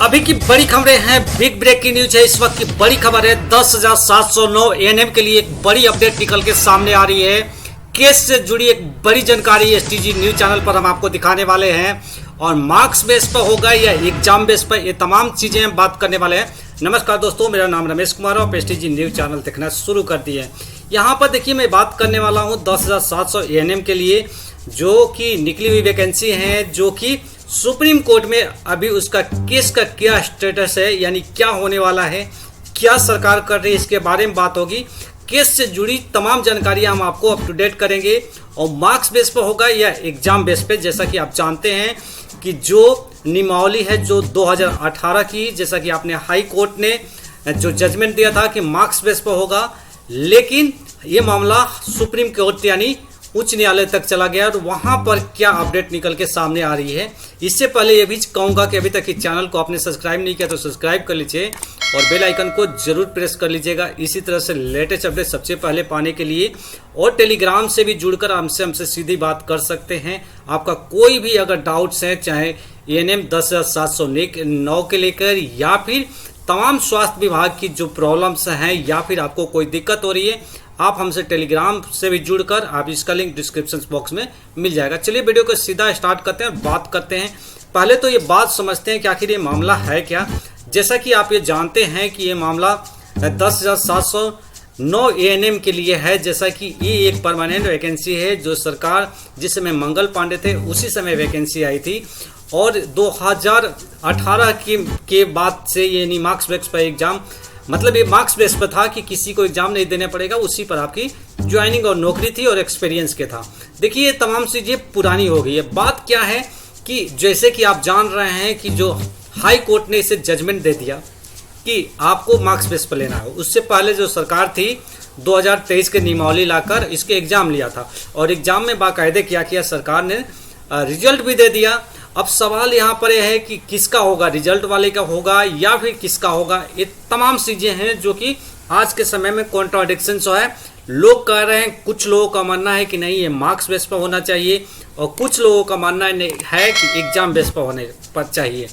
अभी की बड़ी खबरें हैं, बिग ब्रेक की न्यूज है। इस वक्त की बड़ी खबर है 10,709 एएनएम के लिए एक बड़ी अपडेट निकल के सामने आ रही है। केस से जुड़ी एक बड़ी जानकारी एसटीजी न्यूज चैनल पर हम आपको दिखाने वाले हैं और मार्क्स बेस पर होगा या एग्जाम बेस पर, ये तमाम चीजें हम बात करने वाले हैं। नमस्कार दोस्तों, मेरा नाम रमेश कुमार है और एसटीजी न्यूज चैनल देखना शुरू कर दिए। यहाँ पर देखिए, मैं बात करने वाला हूँ 10,700 एएनएम के लिए जो कि निकली हुई वैकेंसी है, जो कि सुप्रीम कोर्ट में अभी उसका केस का क्या स्टेटस है, यानी क्या होने वाला है, क्या सरकार कर रही है, इसके बारे में बात होगी। केस से जुड़ी तमाम जानकारियां हम आपको अप टू डेट करेंगे और मार्क्स बेस पर होगा या एग्जाम बेस पे। जैसा कि आप जानते हैं कि जो नियमावली है जो 2018 की, जैसा कि आपने हाई कोर्ट ने जो जजमेंट दिया था कि मार्क्स बेस पर होगा, लेकिन ये मामला सुप्रीम कोर्ट यानी उच्च न्यायालय तक चला गया और वहां पर क्या अपडेट निकल के सामने आ रही है। इससे पहले ये भी कहूंगा कि अभी तक इस चैनल को आपने सब्सक्राइब नहीं किया तो सब्सक्राइब कर लीजिए और बेल आइकन को जरूर प्रेस कर लीजिएगा, इसी तरह से लेटेस्ट अपडेट सबसे पहले पाने के लिए। और टेलीग्राम से भी जुड़कर हमसे सीधी बात कर सकते हैं। आपका कोई भी अगर डाउट्स हैं, चाहे एएनएम 10,709 के लेकर या फिर तमाम स्वास्थ्य विभाग की जो प्रॉब्लम्स हैं, या फिर आपको कोई दिक्कत हो रही है, आप हमसे टेलीग्राम से भी जुड़कर, आप इसका लिंक डिस्क्रिप्शन बॉक्स में मिल जाएगा। चलिए वीडियो को सीधा स्टार्ट करते हैं, बात करते हैं। पहले तो ये बात समझते हैं कि आखिर ये मामला है क्या। जैसा कि आप ये जानते हैं कि ये मामला 10,709 एएनएम के लिए है। जैसा कि ये एक परमानेंट वैकेंसी है जो सरकार, जिस समय मंगल पांडे थे उसी समय वैकेंसी आई थी और 2018 के बाद से ये मार्क्स बेस पर एग्जाम, मतलब ये मार्क्स बेस पर था कि किसी को एग्जाम नहीं देना पड़ेगा, उसी पर आपकी ज्वाइनिंग और नौकरी थी और एक्सपीरियंस के था। देखिए, ये तमाम चीजें पुरानी हो गई है। बात क्या है कि जैसे कि आप जान रहे हैं कि जो हाई कोर्ट ने इसे जजमेंट दे दिया कि आपको मार्क्स बेस पर लेना है। उससे पहले जो सरकार थी 2023 के नियमावली लाकर इसके एग्जाम लिया था और एग्जाम में बाकायदे क्या किया सरकार ने, रिजल्ट भी दे दिया। अब सवाल यहाँ पर यह है कि किसका होगा, रिजल्ट वाले का होगा या फिर किसका होगा। ये तमाम चीजें हैं जो कि आज के समय में कॉन्ट्राडिक्शन जो है, लोग कह रहे हैं, कुछ लोगों का मानना है कि नहीं ये मार्क्स बेस पर होना चाहिए और कुछ लोगों का मानना है कि एग्जाम बेस पर होने पर चाहिए।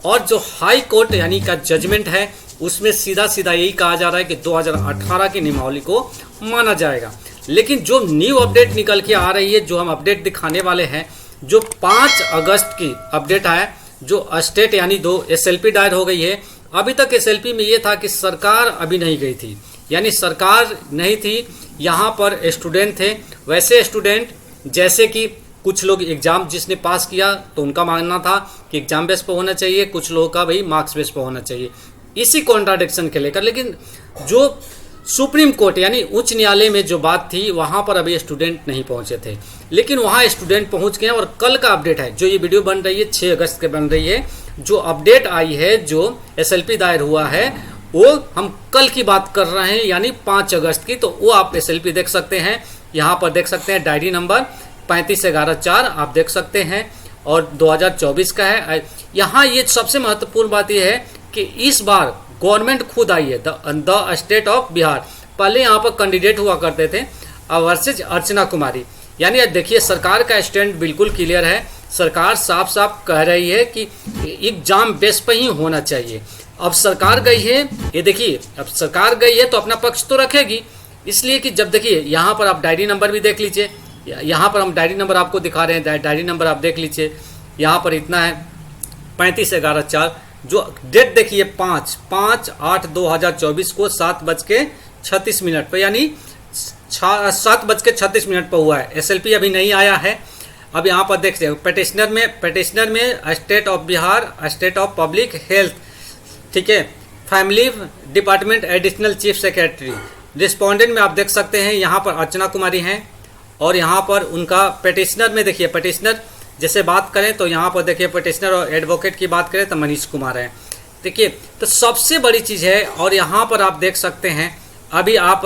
और जो हाई कोर्ट यानी का जजमेंट है उसमें सीधा सीधा यही कहा जा रहा है कि 2018 की नियमावली को माना जाएगा। लेकिन जो न्यू अपडेट निकल के आ रही है, जो हम अपडेट दिखाने वाले हैं, जो 5 अगस्त की अपडेट है, जो स्टेट यानी 2 एसएलपी दायर हो गई है। अभी तक एसएलपी में ये था कि सरकार अभी नहीं गई थी, यानी सरकार नहीं थी, यहाँ पर स्टूडेंट थे। वैसे स्टूडेंट जैसे कि कुछ लोग एग्जाम जिसने पास किया तो उनका मानना था कि एग्जाम बेस पर होना चाहिए, कुछ लोगों का भाई मार्क्स बेस पर होना चाहिए, इसी कॉन्ट्राडिक्शन के लेकर। लेकिन जो सुप्रीम कोर्ट यानी उच्च न्यायालय में जो बात थी, वहां पर अभी स्टूडेंट नहीं पहुंचे थे, लेकिन वहां स्टूडेंट पहुंच गए। और कल का अपडेट है, जो ये वीडियो बन रही है 6 अगस्त के बन रही है, जो अपडेट आई है, जो एसएलपी दायर हुआ है, वो हम कल की बात कर रहे हैं, यानी 5 अगस्त की। तो वो आप एसएलपी देख सकते हैं, यहाँ पर देख सकते हैं, डायरी नंबर 3511-4 आप देख सकते हैं और 2024 का है। यहाँ ये सबसे महत्वपूर्ण बात यह है कि इस बार गवर्नमेंट खुद आई है, द स्टेट ऑफ बिहार। पहले यहाँ पर कैंडिडेट हुआ करते थे वर्सेज अर्चना कुमारी। यानी देखिए, सरकार का स्टैंड बिल्कुल क्लियर है। सरकार साफ साफ कह रही है कि एग्जाम बेस पर ही होना चाहिए। अब सरकार गई है, ये देखिए, अब सरकार गई है तो अपना पक्ष तो रखेगी, इसलिए कि जब देखिए यहाँ पर आप डायरी नंबर भी देख लीजिए, यहाँ पर हम डायरी नंबर आपको दिखा रहे हैं, डायरी नंबर आप देख लीजिए, यहाँ पर इतना है 3511-4। जो डेट देखिए 5/8/2024 को 7:36 पर, यानी 7:36 पर हुआ है। एसएलपी अभी नहीं आया है। अब यहाँ पर देखते हैं पेटिशनर में state of Bihar, state of public health, ठीक है, family department additional chief secretary. Respondent में आप देख सकते हैं यहाँ पर अर्चना कुमारी हैं और यहाँ पर उनका पेटिशनर में देखिए, पेटिशनर जैसे बात करें तो यहाँ पर देखिए पेटिशनर और एडवोकेट की बात करें तो मनीष कुमार है। देखिए, तो सबसे बड़ी चीज़ है, और यहाँ पर आप देख सकते हैं अभी आप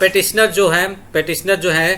पेटिशनर जो है,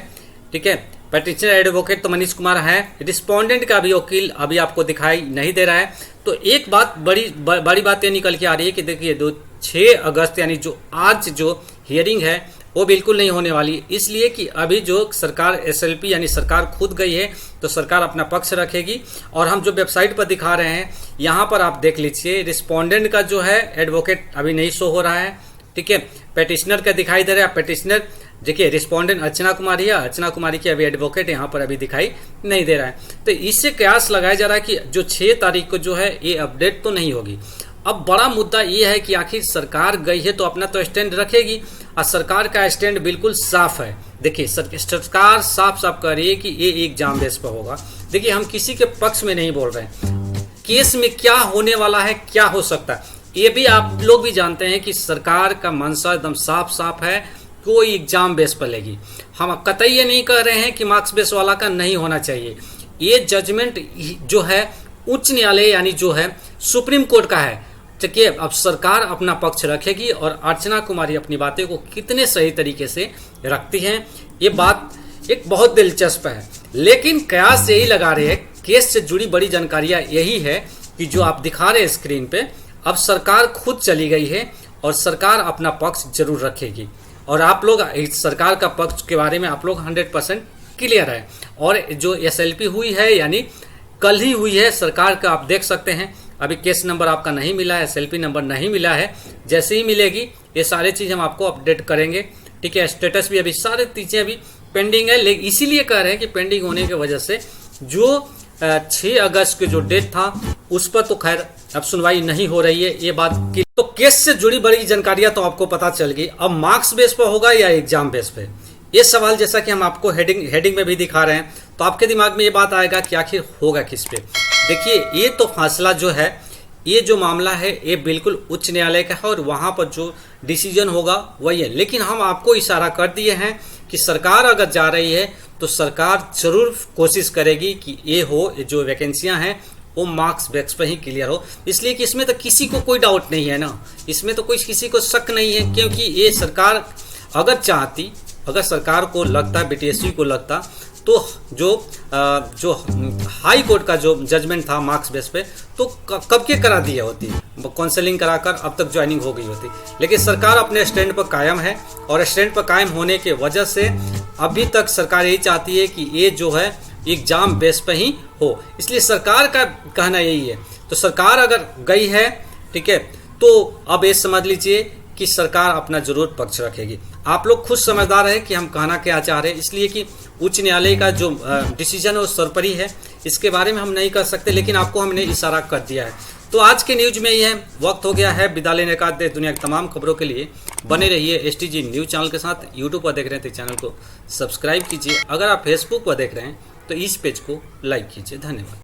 ठीक है, पेटिशनर एडवोकेट तो मनीष कुमार है, रिस्पोंडेंट का भी वकील अभी आपको दिखाई नहीं दे रहा है। तो एक बात बड़ी बात ये निकल के आ रही है कि देखिए 6 अगस्त यानी जो आज जो हियरिंग है, वो बिल्कुल नहीं होने वाली, इसलिए कि अभी जो सरकार एसएलपी यानी सरकार खुद गई है तो सरकार अपना पक्ष रखेगी। और हम जो वेबसाइट पर दिखा रहे हैं यहाँ पर आप देख लीजिए, रिस्पोंडेंट का जो है एडवोकेट अभी नहीं शो हो रहा है, ठीक है। पेटिशनर का दिखाई दे रहा है, पेटिशनर देखिए रिस्पोंडेंट अर्चना कुमारी है, अर्चना कुमारी की अभी एडवोकेट यहाँ पर अभी दिखाई नहीं दे रहा है। तो इससे कयास लगाया जा रहा है कि जो 6 तारीख को जो है ये अपडेट तो नहीं होगी। अब बड़ा मुद्दा ये है कि आखिर सरकार गई है तो अपना तो स्टैंड रखेगी, और सरकार का स्टैंड बिल्कुल साफ है। देखिए सरकार साफ साफ कह रही है कि ये एग्जाम बेस पर होगा। देखिए हम किसी के पक्ष में नहीं बोल रहे हैं, केस में क्या होने वाला है, क्या हो सकता है, ये भी आप लोग भी जानते हैं कि सरकार का मंशा एकदम साफ साफ है, कोई एग्जाम बेस पर लेगी। हम कतई ये नहीं कह रहे हैं कि मार्क्स बेस वाला का नहीं होना चाहिए। ये जजमेंट जो है उच्च न्यायालय यानी जो है सुप्रीम कोर्ट का है। देखिए अब सरकार अपना पक्ष रखेगी और अर्चना कुमारी अपनी बातें को कितने सही तरीके से रखती हैं, ये बात एक बहुत दिलचस्प है। लेकिन कयास यही लगा रहे हैं, केस से जुड़ी बड़ी जानकारियां यही है कि जो आप दिखा रहे हैं स्क्रीन पे, अब सरकार खुद चली गई है और सरकार अपना पक्ष जरूर रखेगी। और आप लोग इस सरकार का पक्ष के बारे में आप लोग 100% क्लियर है। और जो एसएलपी हुई है यानी कल ही हुई है सरकार का, आप देख सकते हैं अभी केस नंबर आपका नहीं मिला है, एसएलपी नंबर नहीं मिला है। जैसे ही मिलेगी ये सारी चीज़ हम आपको अपडेट करेंगे, ठीक है। स्टेटस भी अभी सारी चीज़ें अभी पेंडिंग है, लेकिन इसीलिए कह रहे हैं कि पेंडिंग होने की वजह से जो 6 अगस्त के जो डेट था उस पर तो खैर अब सुनवाई नहीं हो रही है, ये बात की। तो केस से जुड़ी बड़ी जानकारियां तो आपको पता चल गई। अब मार्क्स बेस पर होगा या एग्जाम बेस पे, ये सवाल जैसा कि हम आपको हेडिंग में भी दिखा रहे हैं, तो आपके दिमाग में ये बात आएगा कि आखिर होगा किस पे। देखिए ये तो फैसला जो है, ये जो मामला है ये बिल्कुल उच्च न्यायालय का है और वहाँ पर जो डिसीजन होगा वही है। लेकिन हम आपको इशारा कर दिए हैं कि सरकार अगर जा रही है तो सरकार जरूर कोशिश करेगी कि ये हो, जो वैकेंसियाँ हैं वो मार्क्स बेस पर ही क्लियर हो। इसलिए कि इसमें तो किसी को कोई डाउट नहीं है ना, इसमें तो कोई किसी को शक नहीं है, क्योंकि ये सरकार अगर चाहती, अगर सरकार को लगता, बीटीएससी को लगता, तो जो हाई कोर्ट का जो जजमेंट था मार्क्स बेस पे तो कब के करा दिया होती, काउंसलिंग कराकर अब तक ज्वाइनिंग हो गई होती। लेकिन सरकार अपने स्टैंड पर कायम है और स्टैंड पर कायम होने के वजह से अभी तक सरकार यही चाहती है कि ये जो है एग्जाम बेस पे ही हो। इसलिए सरकार का कहना यही है। तो सरकार अगर गई है, ठीक है, तो अब ये समझ लीजिए कि सरकार अपना जरूर पक्ष रखेगी। आप लोग खुद समझदार है कि हम कहना क्या चाह रहे हैं, इसलिए कि उच्च न्यायालय का जो डिसीजन है वो सर्वोपरि है, इसके बारे में हम नहीं कर सकते, लेकिन आपको हमने इशारा कर दिया है। तो आज के न्यूज में ये है, वक्त हो गया है विदा लेने का। देश दुनिया की तमाम खबरों के लिए बने रहिए एसटीजी न्यूज चैनल के साथ। यूट्यूब पर देख रहे हैं तो चैनल को सब्सक्राइब कीजिए, अगर आप फेसबुक पर देख रहे हैं तो इस पेज को लाइक कीजिए। धन्यवाद।